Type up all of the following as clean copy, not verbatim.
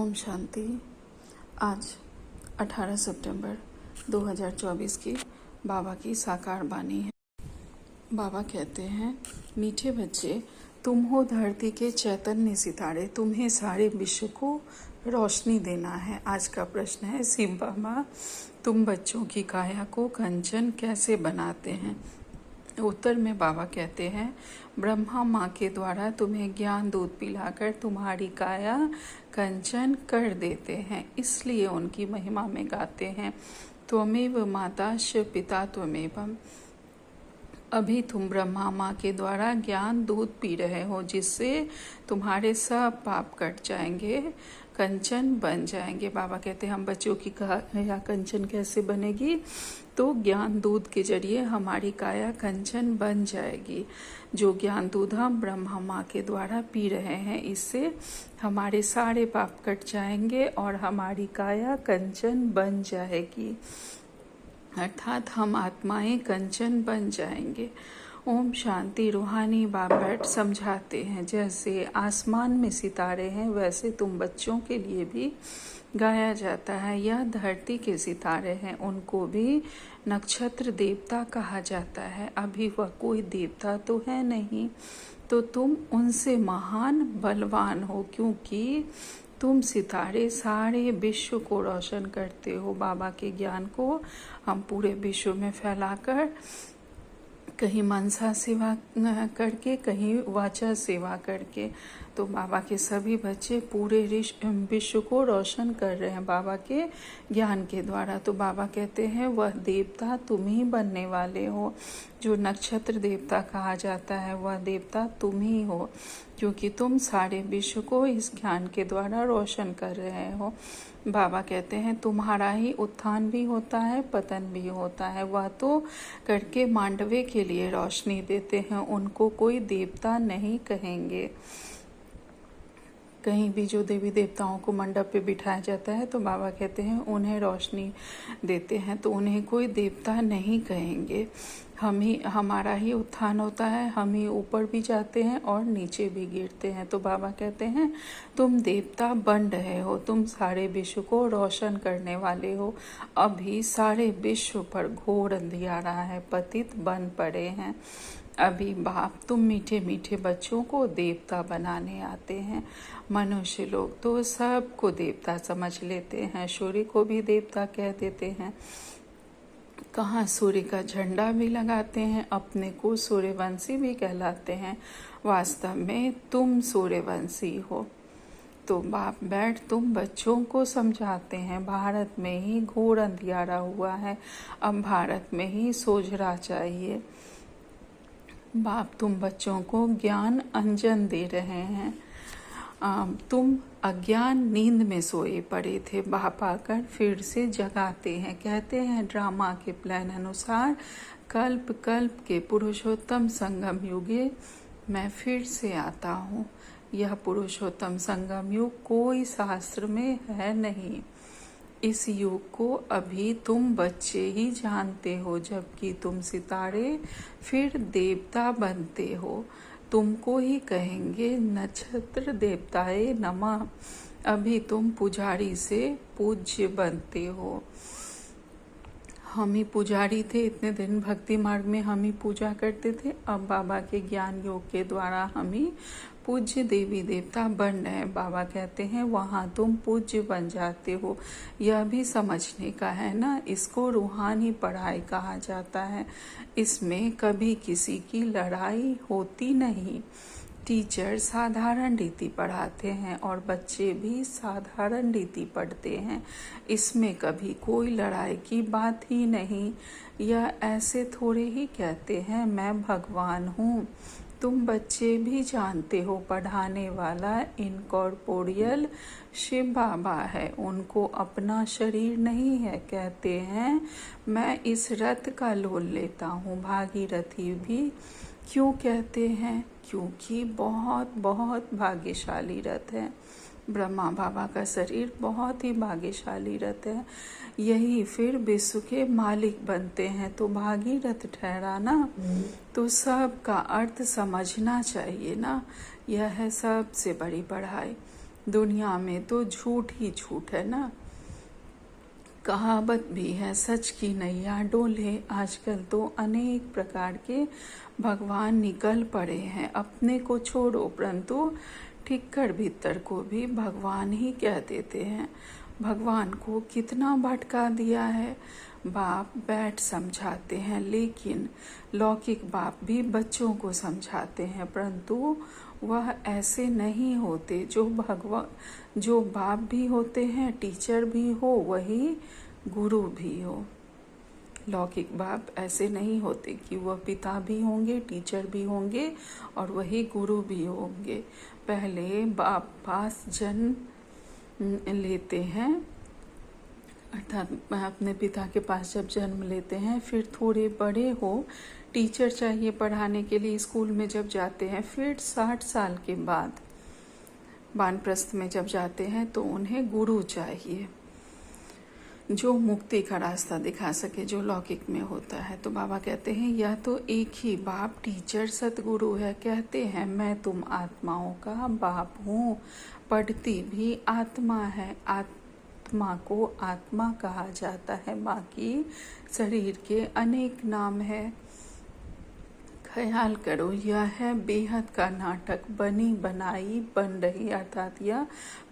ओम शांति। आज 18 सितंबर 2024 की बाबा की साकार वाणी है। बाबा कहते हैं, मीठे बच्चे, तुम हो धरती के चैतन्य सितारे, तुम्हें सारे विश्व को रोशनी देना है। आज का प्रश्न है, शिव बाबा तुम बच्चों की काया को कंचन कैसे बनाते हैं? उत्तर में बाबा कहते हैं, ब्रह्मा माँ के द्वारा तुम्हें ज्ञान दूध पिलाकर तुम्हारी काया कंचन कर देते हैं, इसलिए उनकी महिमा में गाते हैं, त्वमेव माता च पिता त्वमेवम्। अभी तुम ब्रह्मा माँ के द्वारा ज्ञान दूध पी रहे हो, जिससे तुम्हारे सब पाप कट जाएंगे, कंचन बन जाएंगे। बाबा कहते हैं, हम बच्चों की काया कंचन कैसे बनेगी? तो ज्ञान दूध के जरिए हमारी काया कंचन बन जाएगी। जो ज्ञान दूध हम ब्रह्मा माँ के द्वारा पी रहे हैं, इससे हमारे सारे पाप कट जाएंगे और हमारी काया कंचन बन जाएगी, अर्थात हम आत्माएं कंचन बन जाएंगे। ओम शांति। रूहानी बाबा समझाते हैं, जैसे आसमान में सितारे हैं, वैसे तुम बच्चों के लिए भी गाया जाता है। यह धरती के सितारे हैं, उनको भी नक्षत्र देवता कहा जाता है। अभी वह कोई देवता तो है नहीं, तो तुम उनसे महान बलवान हो, क्योंकि तुम सितारे सारे विश्व को रोशन करते हो। बाबा के ज्ञान को हम पूरे विश्व में फैलाकर, कहीं मनसा सेवा करके, कहीं वाचा सेवा करके, तो बाबा के सभी बच्चे पूरे विश्व को रोशन कर रहे हैं बाबा के ज्ञान के द्वारा। तो बाबा कहते हैं, वह देवता तुम ही बनने वाले हो। जो नक्षत्र देवता कहा जाता है, वह देवता तुम ही हो, क्योंकि तुम सारे विश्व को इस ज्ञान के द्वारा रोशन कर रहे हो। बाबा कहते हैं, तुम्हारा ही उत्थान भी होता है, पतन भी होता है। वह तो करके मांडवे के लिए रोशनी देते हैं, उनको कोई देवता नहीं कहेंगे। कहीं भी जो देवी देवताओं को मंडप पे बिठाया जाता है, तो बाबा कहते हैं उन्हें रोशनी देते हैं, तो उन्हें कोई देवता नहीं कहेंगे। हमारा ही उत्थान होता है, हम ही ऊपर भी जाते हैं और नीचे भी गिरते हैं। तो बाबा कहते हैं, तुम देवता बन रहे हो, तुम सारे विश्व को रोशन करने वाले हो। अभी सारे विश्व पर घोर अंधियारा है, पतित बन पड़े हैं। अभी बाप तुम मीठे मीठे बच्चों को देवता बनाने आते हैं। मनुष्य लोग तो सबको देवता समझ लेते हैं, सूर्य को भी देवता कह देते हैं, कहाँ सूर्य का झंडा भी लगाते हैं, अपने को सूर्यवंशी भी कहलाते हैं। वास्तव में तुम सूर्यवंशी हो। तो बाप बैठ तुम बच्चों को समझाते हैं, भारत में ही घोर अंधियारा हुआ है, अब भारत में ही सोझरा चाहिए। बाप तुम बच्चों को ज्ञान अंजन दे रहे हैं। तुम अज्ञान नींद में सोए पड़े थे, बाप आकर फिर से जगाते हैं। कहते हैं, ड्रामा के प्लान अनुसार कल्प कल्प के पुरुषोत्तम संगम युगे मैं फिर से आता हूँ। यह पुरुषोत्तम संगम युग कोई शास्त्र में है नहीं। इस युग को अभी तुम बच्चे ही जानते हो, जबकि तुम सितारे फिर देवता बनते हो। तुमको ही कहेंगे नक्षत्र देवताए नमः। अभी तुम पुजारी से पूज्य बनते हो। हम ही पुजारी थे, इतने दिन भक्ति मार्ग में हम ही पूजा करते थे। अब बाबा के ज्ञान योग के द्वारा हम ही पूज्य देवी देवता बन रहे हैं। बाबा कहते हैं, वहाँ तुम पूज्य बन जाते हो। यह भी समझने का है ना, इसको रूहानी पढ़ाई कहा जाता है। इसमें कभी किसी की लड़ाई होती नहीं। टीचर साधारण रीति पढ़ाते हैं और बच्चे भी साधारण रीति पढ़ते हैं। इसमें कभी कोई लड़ाई की बात ही नहीं। यह ऐसे थोड़े ही कहते हैं, मैं भगवान हूँ। तुम बच्चे भी जानते हो, पढ़ाने वाला इनकॉर्पोरियल शिव बाबा है, उनको अपना शरीर नहीं है। कहते हैं, मैं इस रथ का लोल लेता हूँ। भागीरथी भी क्यों कहते हैं? क्योंकि बहुत बहुत भाग्यशाली रथ है। ब्रह्मा बाबा का शरीर बहुत ही भाग्यशाली रथ है। यही फिर विश्व के मालिक बनते हैं, तो भागीरथ ठहरा ना। तो सब का अर्थ समझना चाहिए ना, यह है सबसे बड़ी पढ़ाई। दुनिया में तो झूठ ही झूठ है ना। कहावत भी है, सच की नैया डोले। आजकल तो अनेक प्रकार के भगवान निकल पड़े हैं। अपने को छोड़ो, परंतु ठिक्कर भीतर को भी भगवान ही कह देते हैं। भगवान को कितना भटका दिया है। बाप बैठ समझाते हैं, लेकिन लौकिक बाप भी बच्चों को समझाते हैं, परंतु वह ऐसे नहीं होते। जो बाप भी होते हैं, टीचर भी हो, वही गुरु भी हो। लौकिक बाप ऐसे नहीं होते कि वह पिता भी होंगे, टीचर भी होंगे और वही गुरु भी होंगे। पहले बाप पास जन्म लेते हैं, अर्थात अपने पिता के पास जब जन्म लेते हैं, फिर थोड़े बड़े हो, टीचर चाहिए पढ़ाने के लिए, स्कूल में जब जाते हैं, फिर 60 साल के बाद वानप्रस्थ में जब जाते हैं तो उन्हें गुरु चाहिए जो मुक्ति का रास्ता दिखा सके, जो लौकिक में होता है। तो बाबा कहते हैं या तो एक ही बाप टीचर सतगुरु है। कहते हैं मैं तुम आत्माओं का बाप हूँ। पढ़ती भी आत्मा है। आत्मा को आत्मा कहा जाता है, बाकी शरीर के अनेक नाम है। ख्याल करो, यह है बेहद का नाटक, बनी बनाई बन रही, अर्थात यह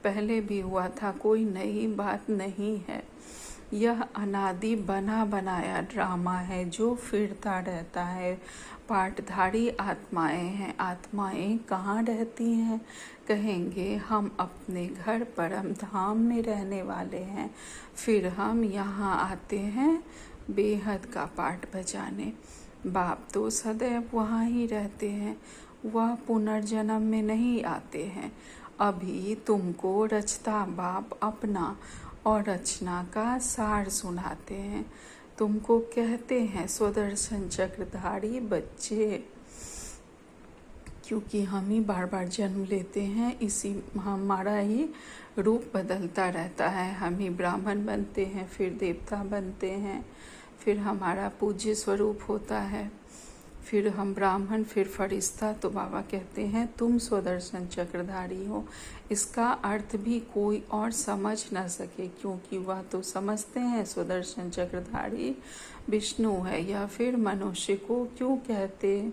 पहले भी हुआ था, कोई नई बात नहीं है। यह अनादि बना बनाया ड्रामा है जो फिरता रहता है। पाठधारी आत्माएं हैं। आत्माएं कहाँ रहती हैं? कहेंगे हम अपने घर परम धाम में रहने वाले हैं, फिर हम यहाँ आते हैं बेहद का पाठ बजाने। बाप तो सदैव वहाँ ही रहते हैं, वह पुनर्जन्म में नहीं आते हैं। अभी तुमको रचता बाप अपना और रचना का सार सुनाते हैं। तुमको कहते हैं स्वदर्शन चक्रधारी बच्चे, क्योंकि हम ही बार बार जन्म लेते हैं, इसी हमारा ही रूप बदलता रहता है। हम ही ब्राह्मण बनते हैं, फिर देवता बनते हैं, फिर हमारा पूज्य स्वरूप होता है, फिर हम ब्राह्मण, फिर फरिश्ता। तो बाबा कहते हैं तुम स्वदर्शन चक्रधारी हो। इसका अर्थ भी कोई और समझ न सके, क्योंकि वह तो समझते हैं स्वदर्शन चक्रधारी विष्णु है, या फिर मनुष्य को क्यों कहते,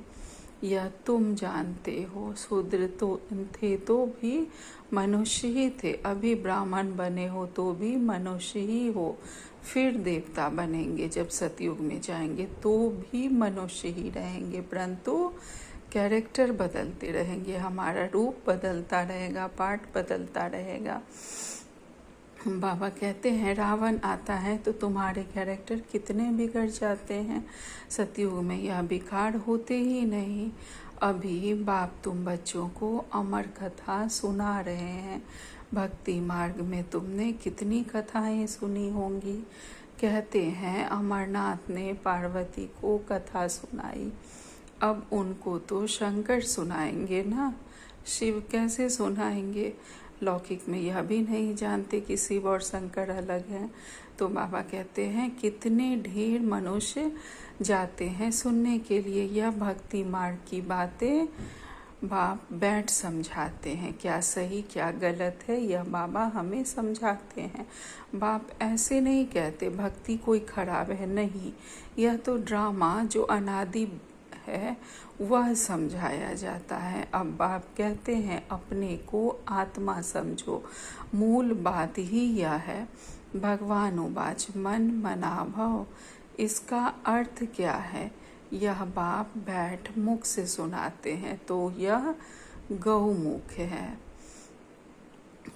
यह तुम जानते हो। शूद्र तो थे तो भी मनुष्य ही थे, अभी ब्राह्मण बने हो तो भी मनुष्य ही हो, फिर देवता बनेंगे जब सतयुग में जाएंगे तो भी मनुष्य ही रहेंगे, परंतु कैरेक्टर बदलते रहेंगे, हमारा रूप बदलता रहेगा, पाठ बदलता रहेगा। बाबा कहते हैं रावण आता है तो तुम्हारे कैरेक्टर कितने बिगड़ जाते हैं, सतयुग में यह बिगाड़ होते ही नहीं। अभी बाप तुम बच्चों को अमर कथा सुना रहे हैं। भक्ति मार्ग में तुमने कितनी कथाएं सुनी होंगी। कहते हैं अमरनाथ ने पार्वती को कथा सुनाई, अब उनको तो शंकर सुनाएंगे ना, शिव कैसे सुनाएंगे। लौकिक में यह भी नहीं जानते कि शिव और शंकर अलग हैं। तो बाबा कहते हैं कितने ढेर मनुष्य जाते हैं सुनने के लिए यह भक्ति मार्ग की बातें। बाप बैठ समझाते हैं, क्या सही क्या गलत है यह बाबा हमें समझाते हैं। बाप ऐसे नहीं कहते भक्ति कोई खराब है, नहीं, यह तो ड्रामा जो अनादि है वह समझाया जाता है। अब बाप कहते हैं अपने को आत्मा समझो, मूल बात ही यह है। भगवान उवाच मन मना भव, इसका अर्थ क्या है यह बाप बैठ मुख से सुनाते हैं, तो यह गौमुख है।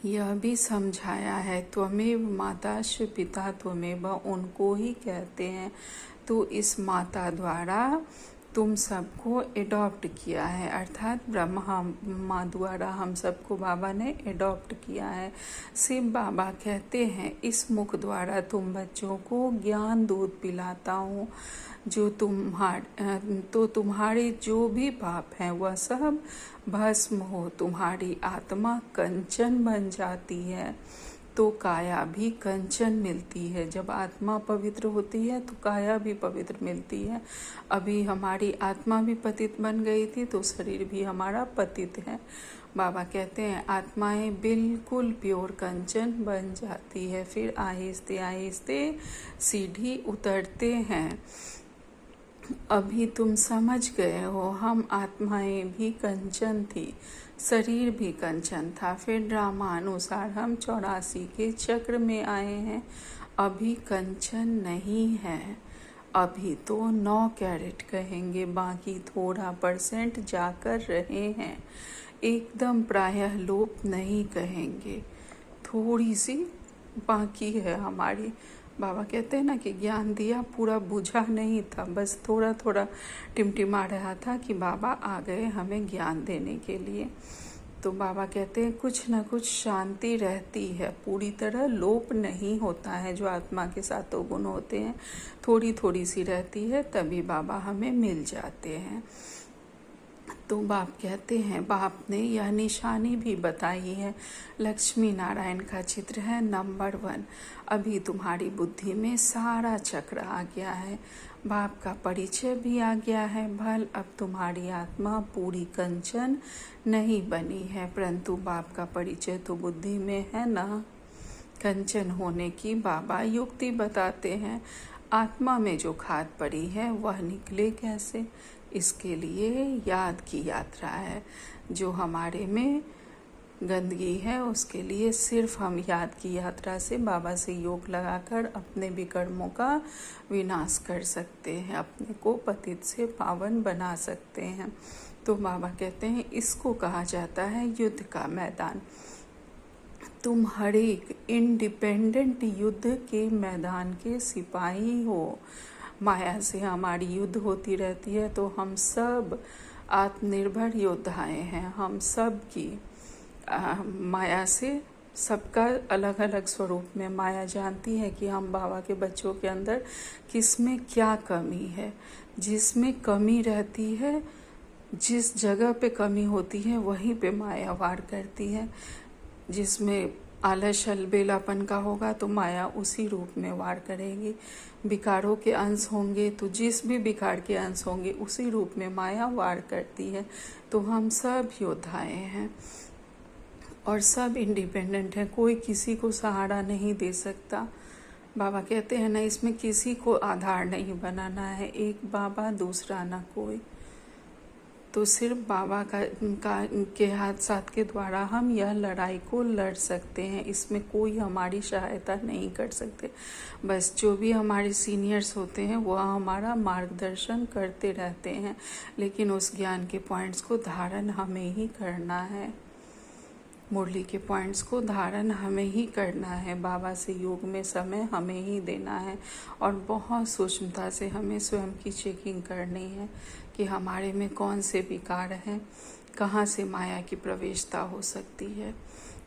यह भी समझाया है त्वमेव माताश्च पिता त्वमेव, उनको ही कहते हैं। तो इस माता द्वारा तुम सबको एडॉप्ट किया है, अर्थात ब्रह्मा माँ द्वारा हम सबको बाबा ने एडॉप्ट किया है। शिव बाबा कहते हैं इस मुख द्वारा तुम बच्चों को ज्ञान दूध पिलाता हूँ, जो तुम्हारे जो भी पाप हैं वह सब भस्म हो, तुम्हारी आत्मा कंचन बन जाती है, तो काया भी कंचन मिलती है। जब आत्मा पवित्र होती है तो काया भी पवित्र मिलती है। अभी हमारी आत्मा भी पतित बन गई थी तो शरीर भी हमारा पतित है। बाबा कहते हैं आत्माएं बिल्कुल प्योर कंचन बन जाती है, फिर आहिस्ते आहिस्ते सीढ़ी उतरते हैं। अभी तुम समझ गए हो, हम आत्माएं भी कंचन थी, शरीर भी कंचन था, फिर ड्रामा अनुसार हम 84 के चक्र में आए हैं। अभी कंचन नहीं है, अभी तो 9 कैरेट कहेंगे, बाकी थोड़ा % जाकर रहे हैं। एकदम प्रायः लोप नहीं कहेंगे, थोड़ी सी बाकी है हमारी। बाबा कहते हैं ना कि ज्ञान दिया पूरा बुझा नहीं था, बस थोड़ा थोड़ा टिमटिमा रहा था कि बाबा आ गए हमें ज्ञान देने के लिए। तो बाबा कहते हैं कुछ न कुछ शांति रहती है, पूरी तरह लोप नहीं होता है। जो आत्मा के सातों गुण होते हैं थोड़ी थोड़ी सी रहती है, तभी बाबा हमें मिल जाते हैं। तो बाप कहते हैं, बाप ने यह निशानी भी बताई है। लक्ष्मी नारायण का चित्र है नंबर 1। अभी तुम्हारी बुद्धि में सारा चक्र आ गया है, बाप का परिचय भी आ गया है। भल अब तुम्हारी आत्मा पूरी कंचन नहीं बनी है, परंतु बाप का परिचय तो बुद्धि में है ना। कंचन होने की बाबा युक्ति बताते हैं। आत्मा में जो खाद पड़ी है वह निकले कैसे, इसके लिए याद की यात्रा है। जो हमारे में गंदगी है उसके लिए सिर्फ हम याद की यात्रा से बाबा से योग लगाकर अपने विकर्मों का विनाश कर सकते हैं, अपने को पतित से पावन बना सकते हैं। तो बाबा कहते हैं इसको कहा जाता है युद्ध का मैदान। तुम हर एक इंडिपेंडेंट युद्ध के मैदान के सिपाही हो। माया से हमारी युद्ध होती रहती है, तो हम सब आत्मनिर्भर योद्धाएं हैं। हम सब की माया से सबका अलग अलग स्वरूप में माया जानती है कि हम बाबा के बच्चों के अंदर किस में क्या कमी है। जिसमें कमी रहती है, जिस जगह पे कमी होती है वहीं पे माया वार करती है। जिसमें आलस अलबेलापन का होगा तो माया उसी रूप में वार करेगी। विकारों के अंश होंगे तो जिस भी विकार के अंश होंगे उसी रूप में माया वार करती है। तो हम सब योद्धाएं हैं और सब इंडिपेंडेंट हैं, कोई किसी को सहारा नहीं दे सकता। बाबा कहते हैं ना, इसमें किसी को आधार नहीं बनाना है, एक बाबा दूसरा ना कोई। तो सिर्फ बाबा के हाथ साथ के द्वारा हम यह लड़ाई को लड़ सकते हैं, इसमें कोई हमारी सहायता नहीं कर सकते। बस जो भी हमारे सीनियर्स होते हैं वह हमारा मार्गदर्शन करते रहते हैं, लेकिन उस ज्ञान के पॉइंट्स को धारण हमें ही करना है। मुरली के पॉइंट्स को धारण हमें ही करना है। बाबा से योग में समय हमें ही देना है और बहुत सूक्ष्मता से हमें स्वयं की चेकिंग करनी है कि हमारे में कौन से विकार हैं, कहाँ से माया की प्रवेशता हो सकती है।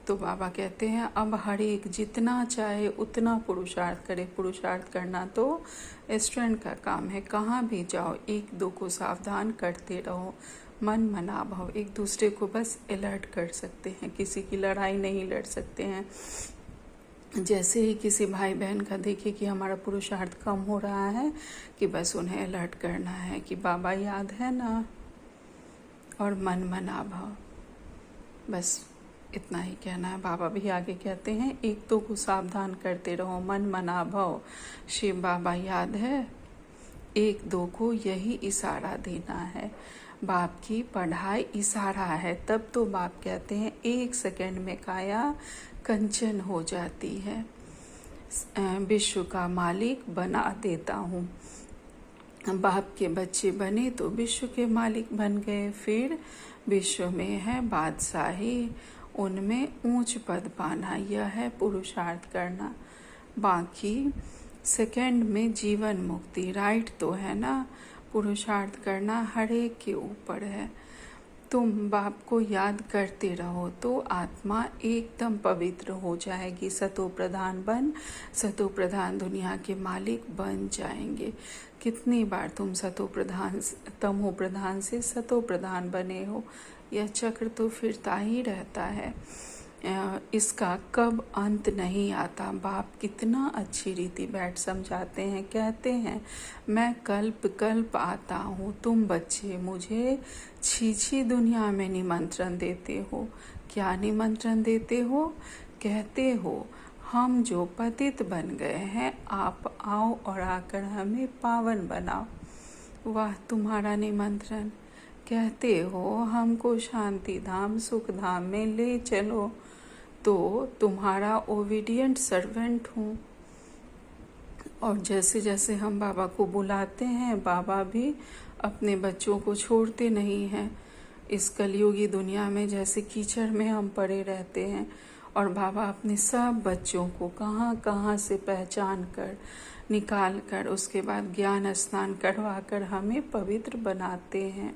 तो बाबा कहते हैं अब हर एक जितना चाहे उतना पुरुषार्थ करे। पुरुषार्थ करना तो स्टूडेंट का काम है, कहाँ भी जाओ एक दो को सावधान करते रहो। मन मना भाव, एक दूसरे को बस अलर्ट कर सकते हैं, किसी की लड़ाई नहीं लड़ सकते हैं। जैसे ही किसी भाई बहन का देखे कि हमारा पुरुषार्थ कम हो रहा है, कि बस उन्हें अलर्ट करना है कि बाबा याद है ना, और मन मना भाव, बस इतना ही कहना है। बाबा भी आगे कहते हैं एक दो को सावधान करते रहो, मन मना भाव, शिव बाबा याद है, एक दो को यही इशारा देना है। बाप की पढ़ाई इशारा है, तब तो बाप कहते हैं 1 सेकंड में काया कंचन हो जाती है। विश्व का मालिक बना देता हूँ। बाप के बच्चे बने तो विश्व के मालिक बन गए, फिर विश्व में है बादशाही, उनमें ऊंच पद पाना, यह है पुरुषार्थ करना। बाकी सेकंड में जीवन मुक्ति, राइट तो है ना। पुरुषार्थ करना हर एक के ऊपर है। तुम बाप को याद करते रहो तो आत्मा एकदम पवित्र हो जाएगी। सतो प्रधान बन, सतो प्रधान दुनिया के मालिक बन जाएंगे। कितनी बार तुम सतो प्रधान तमो प्रधान से सतो प्रधान बने हो, यह चक्र तो फिरता ही रहता है। इसका कब अंत नहीं आता। बाप कितना अच्छी रीति बैठ समझाते हैं, कहते हैं मैं कल्प कल्प आता हूँ, तुम बच्चे मुझे छी दुनिया में निमंत्रण देते हो। क्या निमंत्रण देते हो? कहते हो हम जो पतित बन गए हैं, आप आओ और आकर हमें पावन बनाओ। वाह तुम्हारा निमंत्रण। कहते हो हमको शांति धाम सुख धाम में ले चलो, तो तुम्हारा ओबीडियंट सर्वेंट हूँ। और जैसे जैसे हम बाबा को बुलाते हैं, बाबा भी अपने बच्चों को छोड़ते नहीं हैं। इस कलयुगी दुनिया में जैसे कीचड़ में हम पड़े रहते हैं, और बाबा अपने सब बच्चों को कहाँ कहाँ से पहचान कर निकाल कर उसके बाद ज्ञान स्नान करवा कर हमें पवित्र बनाते हैं।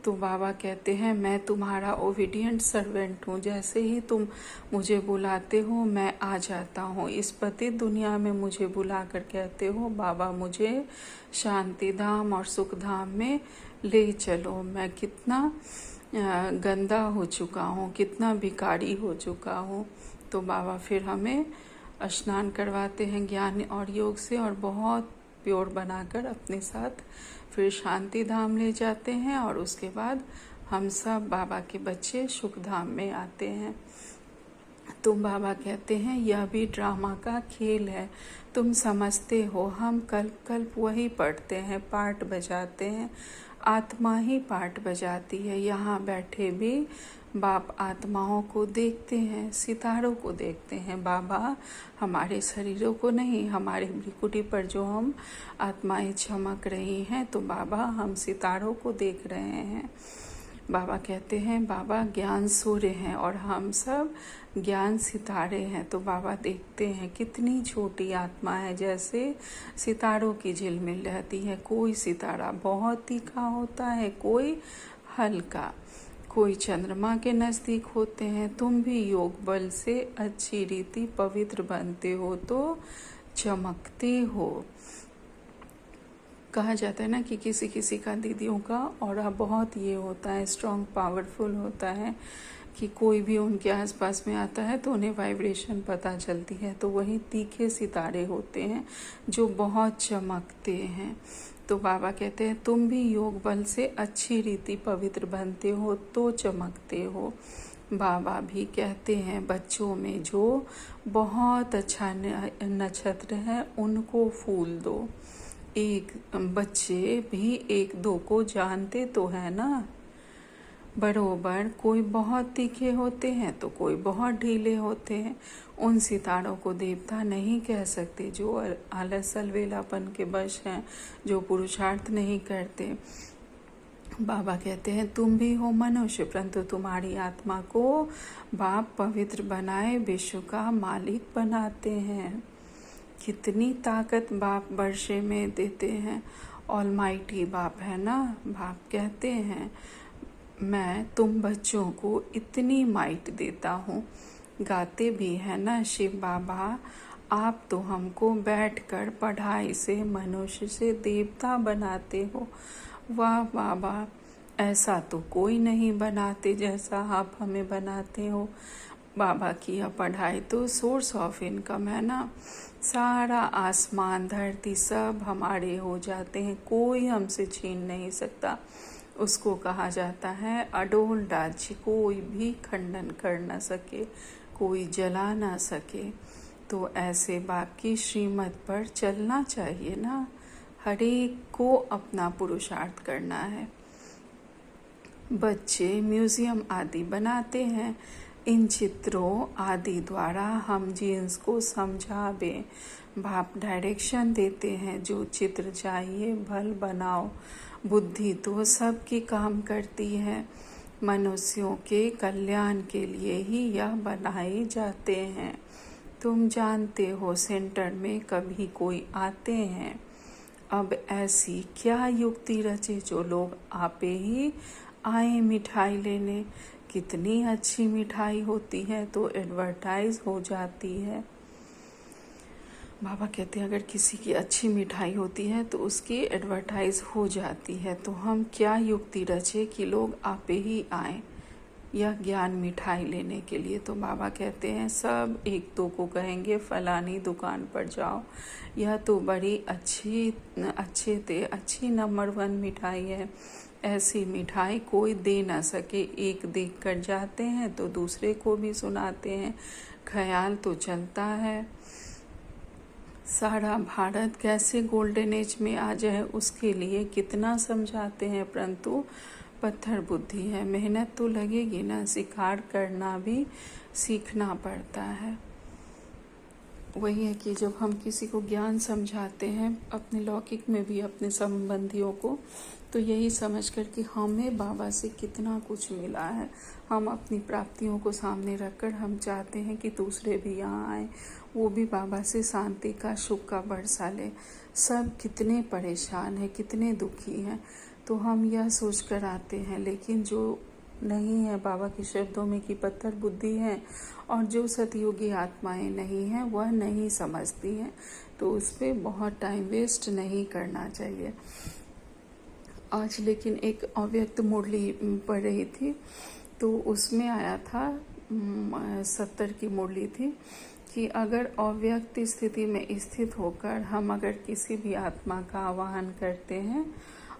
तो बाबा कहते हैं मैं तुम्हारा ओबीडियंट सर्वेंट हूँ, जैसे ही तुम मुझे बुलाते हो मैं आ जाता हूँ। इस पतित दुनिया में मुझे बुलाकर कहते हो बाबा मुझे शांति धाम और सुख धाम में ले चलो। मैं कितना गंदा हो चुका हूँ, कितना भिखारी हो चुका हूँ। तो बाबा फिर हमें स्नान करवाते हैं ज्ञान और योग से, और बहुत प्योर बनाकर अपने साथ फिर शांति धाम ले जाते हैं, और उसके बाद हम सब बाबा के बच्चे सुख धाम में आते हैं। तो बाबा कहते हैं यह भी ड्रामा का खेल है, तुम समझते हो। हम कल्प कल्प वही पढ़ते हैं, पार्ट बजाते हैं, आत्मा ही पार्ट बजाती है। यहाँ बैठे भी बाप आत्माओं को देखते हैं, सितारों को देखते हैं। बाबा हमारे शरीरों को नहीं, हमारे भ्रिकुटी पर जो हम आत्माएं चमक रही हैं, तो बाबा हम सितारों को देख रहे हैं। बाबा कहते हैं बाबा ज्ञान सूर्य हैं और हम सब ज्ञान सितारे हैं। तो बाबा देखते हैं कितनी छोटी आत्मा है, जैसे सितारों की झिलमिल रहती है। कोई सितारा बहुत तीखा होता है, कोई हल्का, कोई चंद्रमा के नज़दीक होते हैं। तुम भी योग बल से अच्छी रीति पवित्र बनते हो तो चमकते हो। कहा जाता है ना कि किसी किसी का दीदियों का ऑरा बहुत ये होता है, स्ट्रॉन्ग पावरफुल होता है, कि कोई भी उनके आसपास में आता है तो उन्हें वाइब्रेशन पता चलती है। तो वही तीखे सितारे होते हैं जो बहुत चमकते हैं। तो बाबा कहते हैं तुम भी योग बल से अच्छी रीति पवित्र बनते हो तो चमकते हो। बाबा भी कहते हैं बच्चों में जो बहुत अच्छा नक्षत्र है उनको फूल दो। एक बच्चे भी एक दो को जानते तो है ना बरोबर। कोई बहुत तीखे होते हैं तो कोई बहुत ढीले होते हैं। उन सितारों को देवता नहीं कह सकते जो आलस अलवेलापन के वश हैं, जो पुरुषार्थ नहीं करते। बाबा कहते हैं तुम भी हो मनुष्य, परंतु तुम्हारी आत्मा को बाप पवित्र बनाए विश्व का मालिक बनाते हैं। कितनी ताकत बाप वर्षे में देते हैं। ऑलमाइटी बाप है ना। बाप कहते हैं मैं तुम बच्चों को इतनी माइट देता हूँ। गाते भी है ना शिव बाबा, आप तो हमको बैठकर पढ़ाई से मनुष्य से देवता बनाते हो। वाह बाबा, ऐसा तो कोई नहीं बनाते जैसा आप हमें बनाते हो। बाबा की यह पढ़ाई तो सोर्स ऑफ इनकम है ना। सारा आसमान धरती सब हमारे हो जाते हैं, कोई हमसे छीन नहीं सकता। उसको कहा जाता है अडोल राज्य, कोई भी खंडन कर न सके, कोई जला ना सके। तो ऐसे बाप की श्रीमत पर चलना चाहिए ना। हरेक को अपना पुरुषार्थ करना है। बच्चे म्यूजियम आदि बनाते हैं, इन चित्रों आदि द्वारा हम जीन्स को समझावे। बाप डायरेक्शन देते हैं जो चित्र चाहिए भल बनाओ। बुद्धि तो सबकी काम करती है, मनुष्यों के कल्याण के लिए ही यह बनाए जाते हैं। तुम जानते हो सेंटर में कभी कोई आते हैं। अब ऐसी क्या युक्ति रचे जो लोग आपे ही आए मिठाई लेने। कितनी अच्छी मिठाई होती है तो एडवर्टाइज हो जाती है। बाबा कहते हैं अगर किसी की अच्छी मिठाई होती है तो उसकी एडवर्टाइज हो जाती है। तो हम क्या युक्ति रचे कि लोग आपे ही आए। यह ज्ञान मिठाई लेने के लिए। तो बाबा कहते हैं सब एक दो को कहेंगे फलानी दुकान पर जाओ, यह तो बड़ी अच्छी नंबर 1 मिठाई है, ऐसी मिठाई कोई दे ना सके। एक देख कर जाते हैं तो दूसरे को भी सुनाते हैं, ख्याल तो चलता है सारा भारत कैसे गोल्डन एज में आ जाए, उसके लिए कितना समझाते हैं, परंतु पत्थर बुद्धि है। मेहनत तो लगेगी ना, शिकार करना भी सीखना पड़ता है। वही है कि जब हम किसी को ज्ञान समझाते हैं, अपने लौकिक में भी अपने संबंधियों को, तो यही समझ कर कि हमें बाबा से कितना कुछ मिला है, हम अपनी प्राप्तियों को सामने रखकर हम चाहते हैं कि दूसरे भी यहाँ आए, वो भी बाबा से शांति का, सुख का बरसा ले। सब कितने परेशान हैं, कितने दुखी हैं, तो हम यह सोच कर आते हैं। लेकिन जो नहीं है, बाबा के शब्दों में कि पत्थर बुद्धि है, और जो सतयुगी आत्माएं नहीं हैं वह नहीं समझती हैं, तो उस पर बहुत टाइम वेस्ट नहीं करना चाहिए। आज लेकिन एक अव्यक्त मुरली पढ़ रही थी, तो उसमें आया था 70 की मुरली थी कि अगर अव्यक्त स्थिति में स्थित होकर हम अगर किसी भी आत्मा का आवाहन करते हैं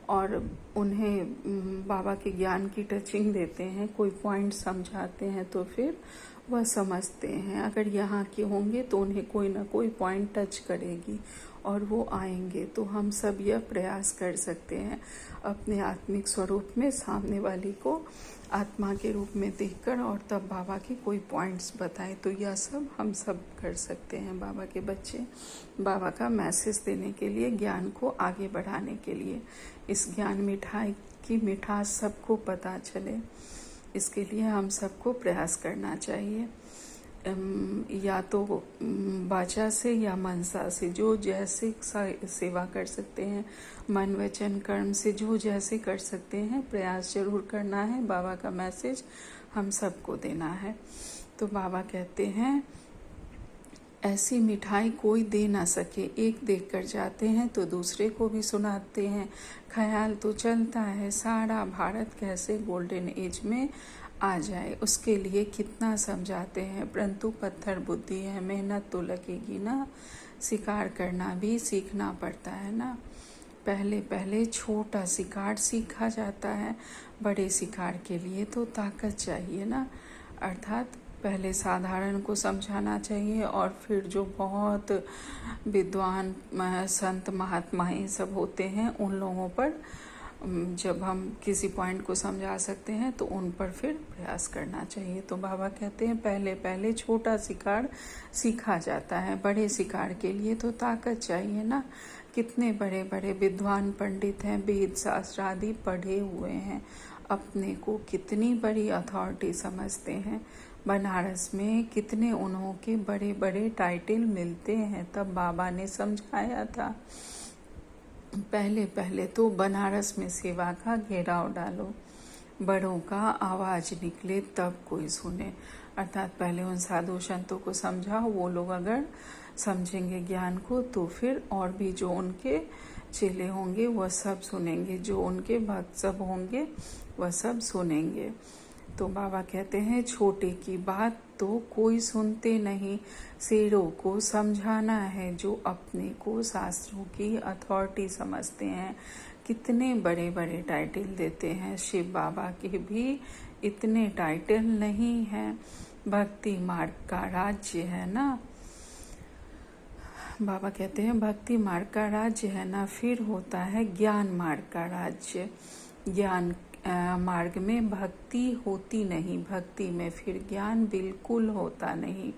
और उन्हें बाबा के ज्ञान की टचिंग देते हैं, कोई पॉइंट समझाते हैं, तो फिर वह समझते हैं। अगर यहाँ के होंगे तो उन्हें कोई ना कोई पॉइंट टच करेगी और वो आएंगे। तो हम सब यह प्रयास कर सकते हैं अपने आत्मिक स्वरूप में सामने वाली को आत्मा के रूप में देखकर, और तब बाबा के कोई पॉइंट्स बताएं। तो यह सब हम सब कर सकते हैं, बाबा के बच्चे, बाबा का मैसेज देने के लिए, ज्ञान को आगे बढ़ाने के लिए। इस ज्ञान मिठाई की मिठास सबको पता चले, इसके लिए हम सबको प्रयास करना चाहिए। या तो वाचा से या मनसा से, जो जैसे सेवा कर सकते हैं, मन वचन कर्म से जो जैसे कर सकते हैं, प्रयास जरूर करना है। बाबा का मैसेज हम सबको देना है। तो बाबा कहते हैं ऐसी मिठाई कोई दे ना सके, एक देख कर जाते हैं तो दूसरे को भी सुनाते हैं, ख्याल तो चलता है सारा भारत कैसे गोल्डन एज में आ जाए, उसके लिए कितना समझाते हैं, परंतु पत्थर बुद्धि है। मेहनत तो लगेगी ना, शिकार करना भी सीखना पड़ता है ना। पहले पहले छोटा शिकार सीखा जाता है, बड़े शिकार के लिए तो ताकत चाहिए ना। अर्थात पहले साधारण को समझाना चाहिए, और फिर जो बहुत विद्वान संत महात्माएं सब होते हैं, उन लोगों पर जब हम किसी पॉइंट को समझा सकते हैं तो उन पर फिर प्रयास करना चाहिए। तो बाबा कहते हैं पहले पहले छोटा शिकार सीखा जाता है, बड़े शिकार के लिए तो ताकत चाहिए ना। कितने बड़े बड़े विद्वान पंडित हैं, वेद शास्त्र आदि पढ़े हुए हैं, अपने को कितनी बड़ी अथॉरिटी समझते हैं। बनारस में कितने उन्हों के बड़े बड़े टाइटल मिलते हैं, तब बाबा ने समझाया था पहले पहले तो बनारस में सेवा का घेराव डालो, बड़ों का आवाज निकले तब कोई सुने। अर्थात पहले उन साधु संतों को समझाओ, वो लोग अगर समझेंगे ज्ञान को तो फिर और भी जो उनके चेले होंगे वह सब सुनेंगे, जो उनके भक्त सब होंगे वह सब सुनेंगे। तो बाबा कहते हैं छोटे की बात तो कोई सुनते नहीं, शेरों को समझाना है जो अपने को शास्त्रों की अथॉरिटी समझते हैं। कितने बड़े बड़े टाइटल देते हैं, शिव बाबा के भी इतने टाइटल नहीं हैं। भक्ति मार्ग का राज्य है ना, बाबा कहते हैं भक्ति मार्ग का राज्य है ना, फिर होता है ज्ञान मार्ग का राज्य। ज्ञान मार्ग में भक्ति होती नहीं, भक्ति में फिर ज्ञान बिल्कुल होता नहीं।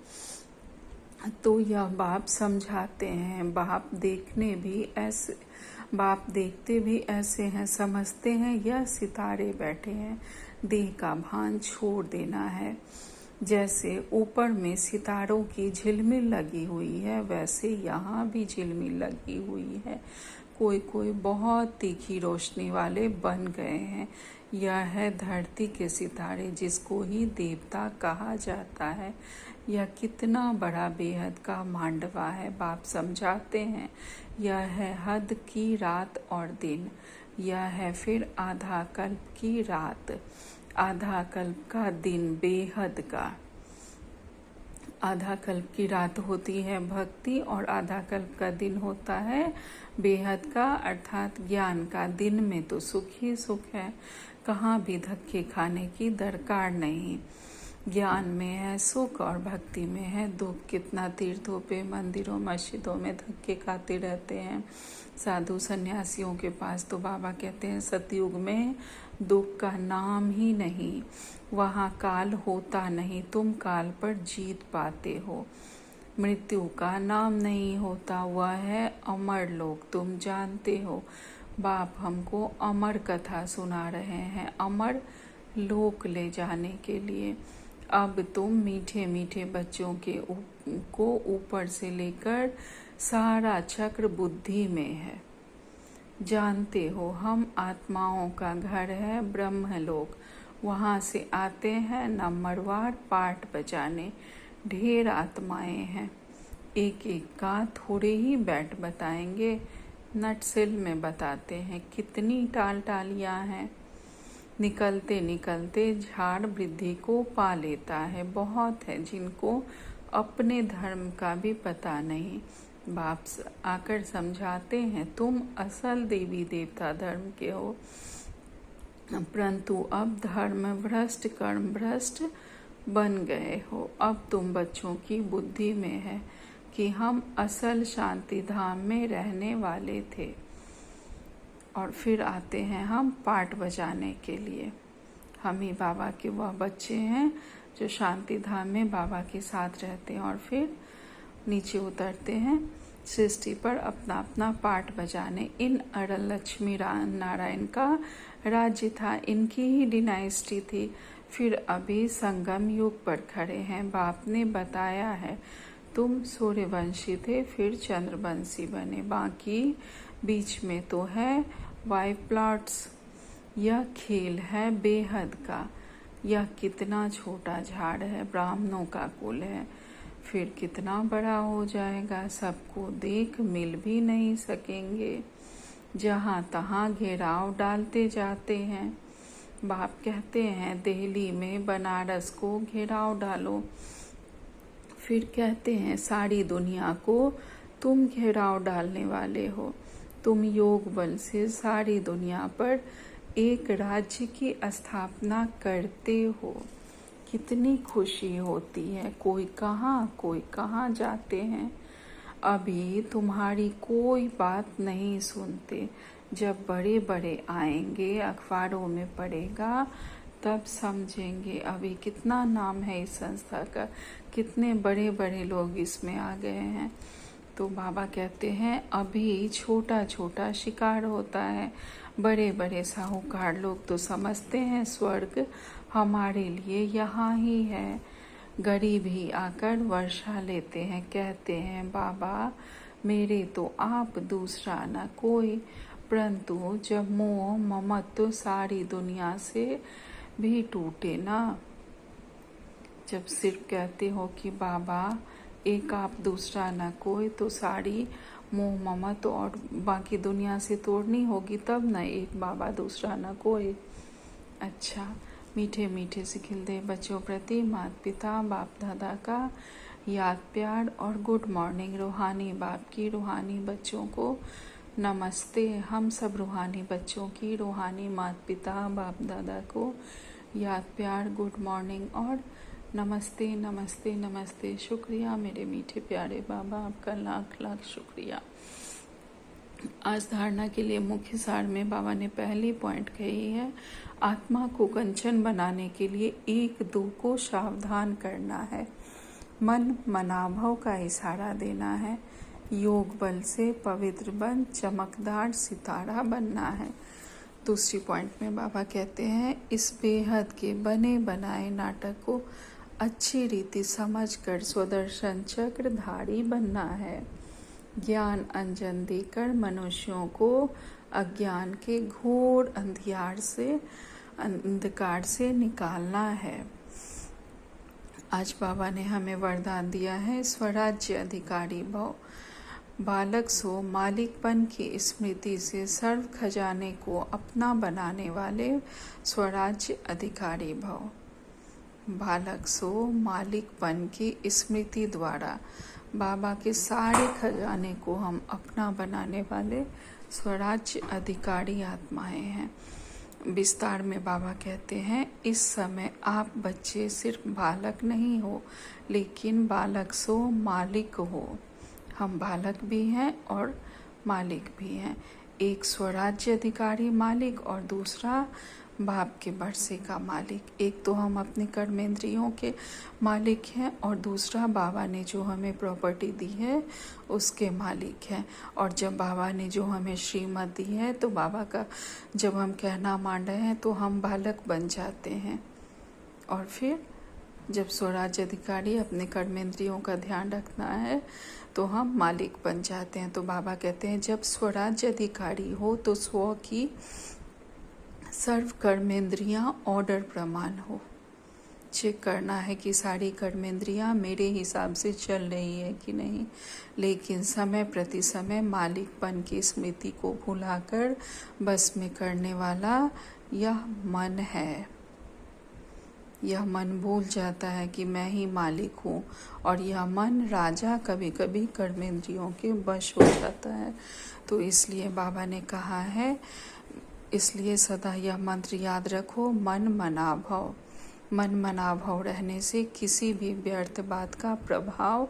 तो यह बाप समझाते हैं, बाप देखते भी ऐसे हैं, समझते हैं यह सितारे बैठे हैं, देह का भान छोड़ देना है। जैसे ऊपर में सितारों की झिलमिल लगी हुई है, वैसे यहाँ भी झिलमिल लगी हुई है। कोई कोई बहुत तीखी रोशनी वाले बन गए हैं। यह है धरती के सितारे, जिसको ही देवता कहा जाता है। यह कितना बड़ा बेहद का मांडवा है, बाप समझाते हैं। यह है हद की रात और दिन, यह है फिर आधा कल्प की रात, आधा कल्प का दिन बेहद का। आधा कल्प की रात होती है भक्ति और आधा कल्प का दिन होता है बेहद का, अर्थात ज्ञान का। दिन में तो सुख ही सुख है, कहाँ भी धक्के खाने की दरकार नहीं। ज्ञान में है सुख और भक्ति में है दुख। कितना तीर्थों पे, मंदिरों, मस्जिदों में धक्के खाते रहते हैं साधु सन्यासियों के पास। तो बाबा कहते हैं सतयुग में दुख का नाम ही नहीं, वहाँ काल होता नहीं, तुम काल पर जीत पाते हो। मृत्यु का नाम नहीं होता, वह है अमर लोक, तुम जानते हो। बाप हमको अमर कथा सुना रहे हैं, अमर लोक ले जाने के लिए। अब तुम मीठे मीठे बच्चों को ऊपर से लेकर सारा चक्र बुद्धि में है। जानते हो हम आत्माओं का घर है ब्रह्मलोक, वहाँ से आते हैं नंबरवार पाठ बजाने। ढेर आत्माएं हैं, एक एक का थोड़े ही बैठ बताएंगे, नटसिल में बताते हैं। कितनी टालियां हैं, निकलते निकलते झाड़ वृद्धि को पा लेता है। बहुत है जिनको अपने धर्म का भी पता नहीं। बाप आकर समझाते हैं तुम असल देवी देवता धर्म के हो, परंतु अब धर्म भ्रष्ट कर्म भ्रष्ट बन गए हो। अब तुम बच्चों की बुद्धि में है कि हम असल शांति धाम में रहने वाले थे। और फिर आते हैं हम पाठ बजाने के लिए। हम ही बाबा के वह बच्चे हैं जो शांति धाम में बाबा के साथ रहते हैं और फिर नीचे उतरते हैं सृष्टि पर अपना अपना पाठ बजाने। इन अड़ल लक्ष्मी नारायण का राज्य था, इनकी ही डिनाइस्टी थी। फिर अभी संगम युग पर खड़े हैं। बाप ने बताया है तुम सूर्यवंशी थे, फिर चंद्रवंशी बने, बाकी बीच में तो है वाइफ प्लॉट्स। यह खेल है बेहद का। यह कितना छोटा झाड़ है, ब्राह्मणों का कुल है, फिर कितना बड़ा हो जाएगा। सबको देख मिल भी नहीं सकेंगे, जहाँ तहाँ घेराव डालते जाते हैं। बाप कहते हैं दिल्ली में बनारस को घेराव डालो, फिर कहते हैं सारी दुनिया को तुम घेराव डालने वाले हो। तुम योग बल से सारी दुनिया पर एक राज्य की स्थापना करते हो। कितनी खुशी होती है, कोई कहाँ जाते हैं। अभी तुम्हारी कोई बात नहीं सुनते, जब बड़े बड़े आएंगे अखबारों में पड़ेगा तब समझेंगे। अभी कितना नाम है इस संस्था का, कितने बड़े बड़े लोग इसमें आ गए हैं। तो बाबा कहते हैं अभी छोटा छोटा शिकार होता है। बड़े बड़े साहूकार लोग तो समझते हैं स्वर्ग हमारे लिए यहाँ ही है। गरीब ही आकर वर्षा लेते हैं, कहते हैं बाबा मेरे तो आप दूसरा न कोई। परंतु जब मोह ममत्व सारी दुनिया से भी टूटे ना, जब सिर्फ कहते हो कि बाबा एक आप दूसरा न कोई, तो सारी मोह ममत्व और बाकी दुनिया से तोड़नी होगी, तब न एक बाबा दूसरा न कोई। अच्छा, मीठे मीठे से खिलते बच्चों प्रति माता पिता बाप दादा का याद प्यार और गुड मॉर्निंग। रूहानी बाप की रूहानी बच्चों को नमस्ते। हम सब रूहानी बच्चों की रूहानी माता पिता बाप दादा को याद प्यार, गुड मॉर्निंग और नमस्ते नमस्ते नमस्ते। शुक्रिया मेरे मीठे प्यारे बाबा, आपका लाख लाख शुक्रिया। आज धारणा के लिए मुख्य सार में बाबा ने पहली पॉइंट कही है, आत्मा को कंचन बनाने के लिए एक दो को सावधान करना है, मन मनाभव का इशारा देना है, योग बल से पवित्र बन चमकदार सितारा बनना है। दूसरी पॉइंट में बाबा कहते हैं इस बेहद के बने बनाए नाटक को अच्छी रीति समझकर स्वदर्शन चक्रधारी बनना है। ज्ञान अंजन देकर मनुष्यों को अज्ञान के घोर अंधकार से निकालना है। आज बाबा ने हमें वरदान दिया है स्वराज्य अधिकारी भव। बालक सो मालिकपन की स्मृति से सर्व खजाने को अपना बनाने वाले स्वराज्य अधिकारी भव। बालक सो मालिकपन की स्मृति द्वारा बाबा के सारे खजाने को हम अपना बनाने वाले स्वराज्य अधिकारी आत्माएं हैं। विस्तार में बाबा कहते हैं, इस समय आप बच्चे सिर्फ बालक नहीं हो, लेकिन बालक सो मालिक हो। हम बालक भी हैं और मालिक भी हैं। एक स्वराज्य अधिकारी मालिक और दूसरा बाप के वर्षे का मालिक। एक तो हम अपने कर्मेंद्रियों के मालिक हैं और दूसरा बाबा ने जो हमें प्रॉपर्टी दी है उसके मालिक हैं। और जब बाबा ने जो हमें श्रीमत दी है तो बाबा का जब हम कहना मान रहे हैं तो हम बालक बन जाते हैं। और फिर जब स्वराज्य अधिकारी अपने कर्मेंद्रियों का ध्यान रखना है तो हम मालिक बन जाते हैं। तो बाबा कहते हैं, जब स्वराज्य अधिकारी हो तो स्व की सर्व कर्मेंद्रियां ऑर्डर प्रमाण हो। चेक करना है कि सारी कर्मेंद्रियां मेरे हिसाब से चल रही है कि नहीं। लेकिन समय प्रति समय मालिकपन की स्मृति को भुलाकर बस में करने वाला यह मन है। यह मन भूल जाता है कि मैं ही मालिक हूँ और यह मन राजा कभी कभी कर्मेंद्रियों के वश हो जाता है। तो इसलिए बाबा ने कहा है, इसलिए सदा यह मंत्र याद रखो, मन मना भव। मन मना भव रहने से किसी भी व्यर्थ बात का प्रभाव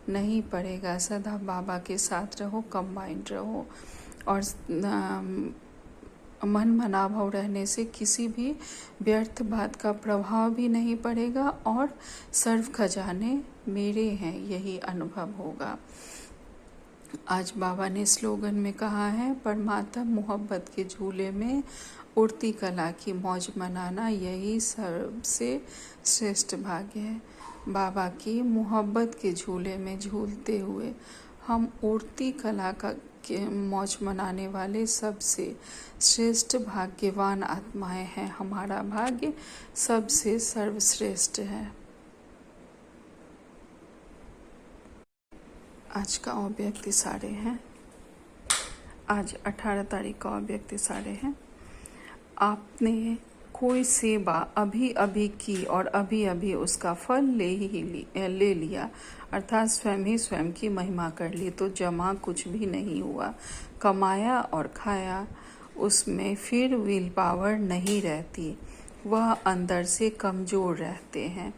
नहीं पड़ेगा। सदा बाबा के साथ रहो, कंबाइंड रहो। और मन मना भाव रहने से किसी भी व्यर्थ बात का प्रभाव भी नहीं पड़ेगा और सर्व खजाने मेरे हैं, यही अनुभव होगा। आज बाबा ने स्लोगन में कहा है, परमात्मा मोहब्बत के झूले में उड़ती कला की मौज मनाना यही सबसे श्रेष्ठ भाग्य है। बाबा की मोहब्बत के झूले में झूलते हुए हम उड़ती कला का मौज मनाने वाले सबसे श्रेष्ठ भाग्यवान आत्माएं हैं। हमारा भाग्य सबसे सर्वश्रेष्ठ है। आज का अव्यक्त सारे हैं। आज 18 तारीख का अव्यक्त सारे हैं। आपने कोई सेवा अभी अभी की और अभी अभी उसका फल ले लिया, अर्थात स्वयं ही स्वयं की महिमा कर ली, तो जमा कुछ भी नहीं हुआ। कमाया और खाया, उसमें फिर विल पावर नहीं रहती, वह अंदर से कमज़ोर रहते हैं।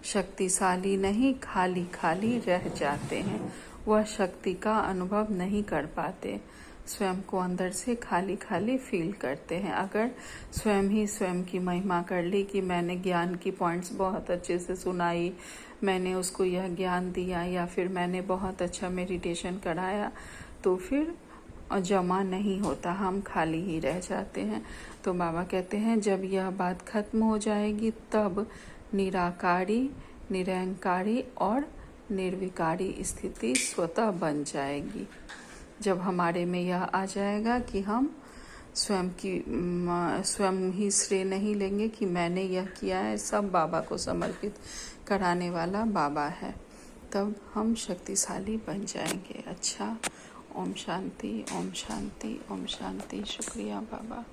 शक्तिशाली नहीं, खाली खाली रह जाते हैं, वह शक्ति का अनुभव नहीं कर पाते, स्वयं को अंदर से खाली खाली फील करते हैं। अगर स्वयं ही स्वयं की महिमा कर ली कि मैंने ज्ञान की पॉइंट्स बहुत अच्छे से सुनाई, मैंने उसको यह ज्ञान दिया, या फिर मैंने बहुत अच्छा मेडिटेशन कराया, तो फिर जमा नहीं होता, हम खाली ही रह जाते हैं। तो बाबा कहते हैं, जब यह बात खत्म हो जाएगी तब निराकारी, निरंकारी और निर्विकारी स्थिति स्वतः बन जाएगी। जब हमारे में यह आ जाएगा कि हम स्वयं ही श्रेय नहीं लेंगे कि मैंने यह किया है, सब बाबा को समर्पित कराने वाला बाबा है, तब हम शक्तिशाली बन जाएंगे। अच्छा, ओम शांति, ओम शांति, ओम शांति। शुक्रिया बाबा।